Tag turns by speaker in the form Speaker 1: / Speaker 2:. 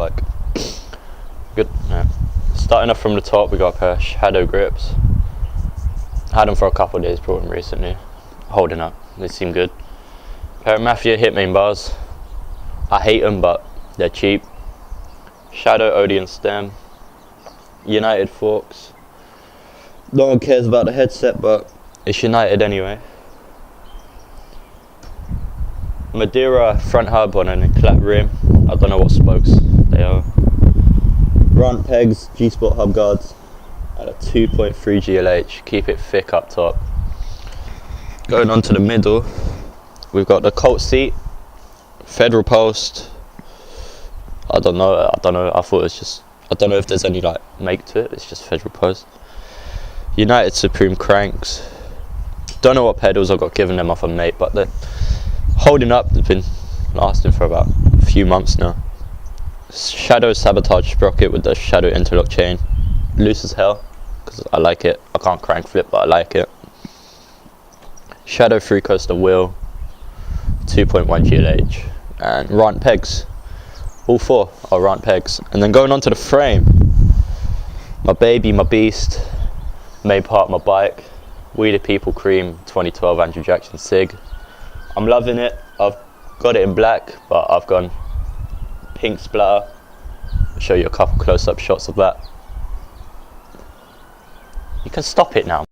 Speaker 1: bike. Good. Yeah. Starting off from the top, we got a pair of Shadow grips. Had them for a couple of days, brought them recently. Holding up, they seem good. Pair of Mafia Hitmain bars. I hate them, but they're cheap. Shadow Odeon stem. United forks. No one cares about the headset, but it's United anyway. Madeira front hub on an clap rim. I don't know what spokes they are. Front pegs, G-Sport hub guards. At a 2.3 GLH. Keep it thick up top. Going on to the middle, we've got the Colt seat, Federal post. I don't know. I thought it was just, I don't know if there's any like make to it. It's just Federal post. United Supreme cranks. Don't know what pedals I got given them off a mate, but the holding up has been lasting for about a few months now. Shadow Sabotage sprocket with the Shadow interlock chain. Loose as hell, because I like it. I can't crank flip, but I like it. Shadow 3-coaster wheel, 2.1 GLH, and Rant pegs. All four are Rant pegs. And then going on to the frame, my baby, my beast, main part of my bike, We the People Cream 2012 Andrew Jackson SIG. I'm loving it. I've got it in black, but I've gone pink splatter. I'll show you a couple close-up shots of that. You can stop it now.